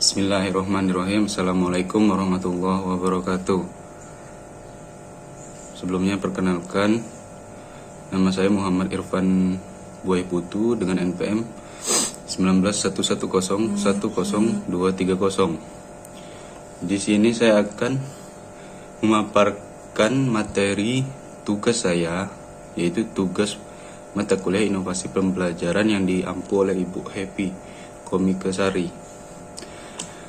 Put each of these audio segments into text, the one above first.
Bismillahirrahmanirrahim. Assalamualaikum warahmatullahi wabarakatuh. Sebelumnya perkenalkan, nama saya Muhammad Irfan Buai Putu dengan NPM 1911010230. Di sini saya akan memaparkan materi tugas saya, yaitu tugas mata kuliah inovasi pembelajaran yang diampu oleh Ibu Happy Komikesari.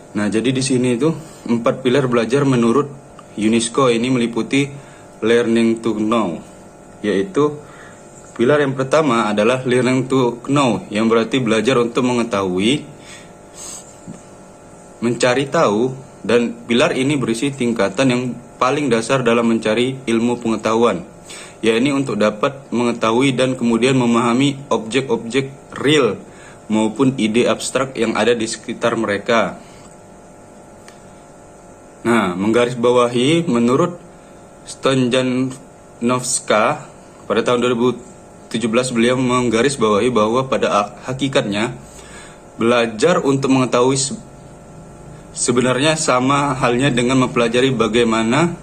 Nah, jadi di sini itu 4 pilar belajar menurut UNESCO ini meliputi learning to know, yaitu pilar yang pertama adalah learning to know, yang berarti belajar untuk mengetahui, mencari tahu, dan pilar ini berisi tingkatan yang paling dasar dalam mencari ilmu pengetahuan, yakni untuk dapat mengetahui dan kemudian memahami objek-objek real maupun ide abstrak yang ada di sekitar mereka. Nah, menggarisbawahi menurut Stojanovska pada tahun 2017 beliau menggarisbawahi bahwa pada hakikatnya belajar untuk mengetahui sebenarnya sama halnya dengan mempelajari bagaimana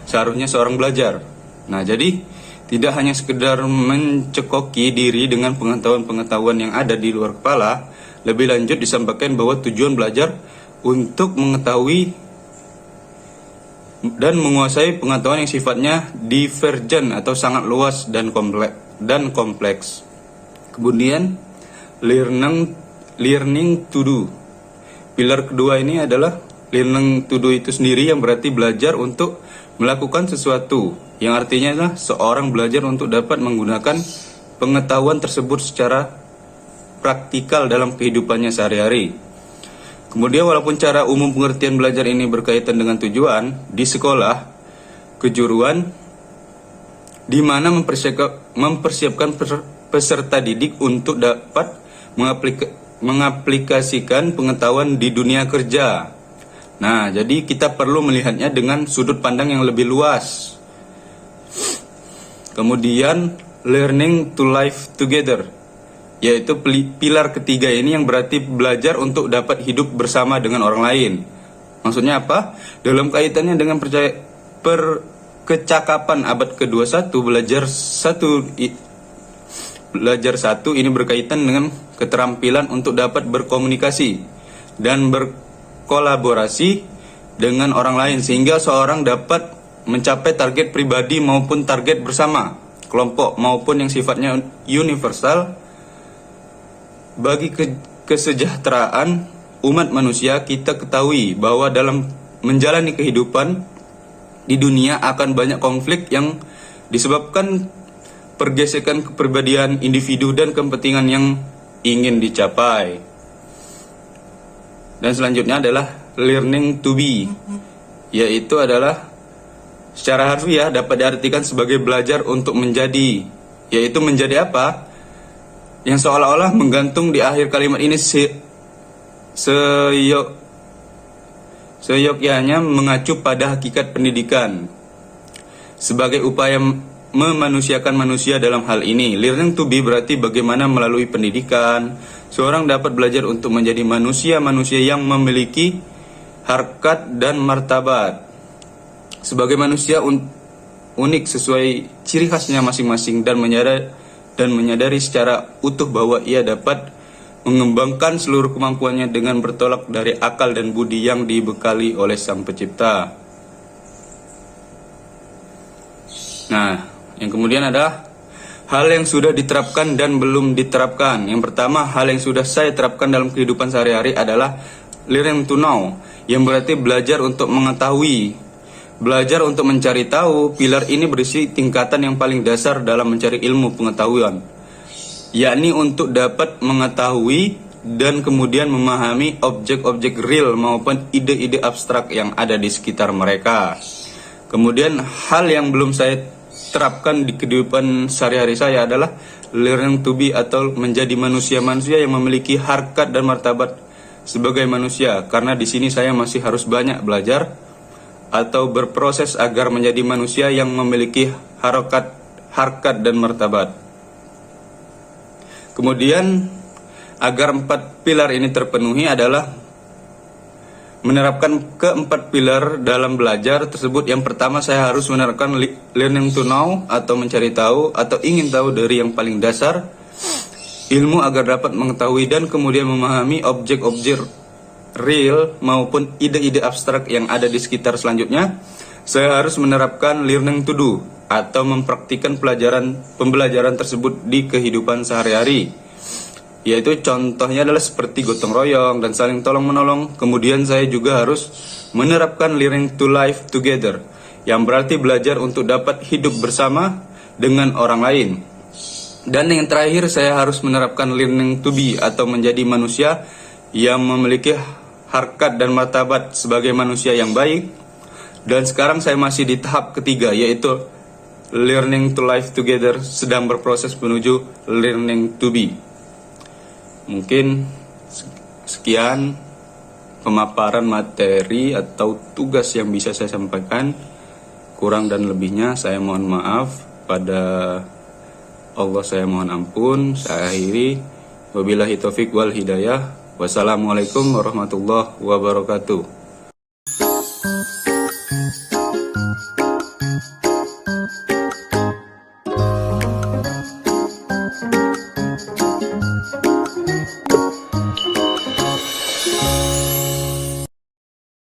seharusnya seorang belajar. Nah, jadi tidak hanya sekedar mencekoki diri dengan pengetahuan-pengetahuan yang ada di luar kepala, lebih lanjut disampaikan bahwa tujuan belajar untuk mengetahui dan menguasai pengetahuan yang sifatnya divergen atau sangat luas dan kompleks. Kemudian learning to do. Pilar kedua ini adalah learning to do itu sendiri, yang berarti belajar untuk melakukan sesuatu, yang artinya adalah seorang belajar untuk dapat menggunakan pengetahuan tersebut secara praktikal dalam kehidupannya sehari-hari. Kemudian walaupun cara umum pengertian belajar ini berkaitan dengan tujuan, di sekolah, kejuruan, di mana mempersiapkan peserta didik untuk dapat mengaplikasikan pengetahuan di dunia kerja. Nah, jadi kita perlu melihatnya dengan sudut pandang yang lebih luas. Kemudian learning to live together, yaitu pilar ketiga ini, yang berarti belajar untuk dapat hidup bersama dengan orang lain. Maksudnya apa? Dalam kaitannya dengan kecakapan abad ke-21, belajar satu ini berkaitan dengan keterampilan untuk dapat berkomunikasi dan berkolaborasi dengan orang lain, sehingga seorang dapat mencapai target pribadi maupun target bersama, kelompok maupun yang sifatnya universal. Bagi kesejahteraan umat manusia, kita ketahui bahwa dalam menjalani kehidupan di dunia akan banyak konflik yang disebabkan pergesekan kepribadian individu dan kepentingan yang ingin dicapai. Dan selanjutnya adalah learning to be, yaitu adalah secara harfiah dapat diartikan sebagai belajar untuk menjadi, yaitu menjadi apa? Yang seolah-olah menggantung di akhir kalimat ini seyogyanya mengacu pada hakikat pendidikan sebagai upaya memanusiakan manusia. Dalam hal ini, learning to be berarti bagaimana melalui pendidikan seorang dapat belajar untuk menjadi manusia-manusia yang memiliki harkat dan martabat sebagai manusia unik sesuai ciri khasnya masing-masing, dan menyadari secara utuh bahwa ia dapat mengembangkan seluruh kemampuannya dengan bertolak dari akal dan budi yang dibekali oleh Sang Pencipta. Nah, yang kemudian adalah hal yang sudah diterapkan dan belum diterapkan. Yang pertama, hal yang sudah saya terapkan dalam kehidupan sehari-hari adalah learning to know, yang berarti belajar untuk mengetahui, belajar untuk mencari tahu. Pilar ini berisi tingkatan yang paling dasar dalam mencari ilmu pengetahuan, yakni untuk dapat mengetahui dan kemudian memahami objek-objek real maupun ide-ide abstrak yang ada di sekitar mereka. Kemudian hal yang belum saya terapkan di kehidupan sehari-hari saya adalah learning to be, atau menjadi manusia-manusia yang memiliki harkat dan martabat sebagai manusia, karena di sini saya masih harus banyak belajar atau berproses agar menjadi manusia yang memiliki harkat dan martabat. Kemudian agar 4 pilar ini terpenuhi adalah menerapkan keempat pilar dalam belajar tersebut. Yang pertama, saya harus menerapkan learning to know atau mencari tahu atau ingin tahu dari yang paling dasar ilmu agar dapat mengetahui dan kemudian memahami objek-objek real maupun ide-ide abstrak yang ada di sekitar. Selanjutnya, saya harus menerapkan learning to do atau mempraktikkan pembelajaran tersebut di kehidupan sehari-hari, yaitu contohnya adalah seperti gotong royong dan saling tolong-menolong. Kemudian saya juga harus menerapkan learning to live together, yang berarti belajar untuk dapat hidup bersama dengan orang lain. Dan yang terakhir, saya harus menerapkan learning to be atau menjadi manusia yang memiliki harkat dan martabat sebagai manusia yang baik. Dan sekarang saya masih di tahap ketiga, yaitu learning to live together, sedang berproses menuju learning to be. Mungkin sekian pemaparan materi atau tugas yang bisa saya sampaikan. Kurang dan lebihnya saya mohon maaf. Pada Allah saya mohon ampun. Saya akhiri. Wabillahi taufik wal hidayah. Wassalamualaikum warahmatullahi wabarakatuh.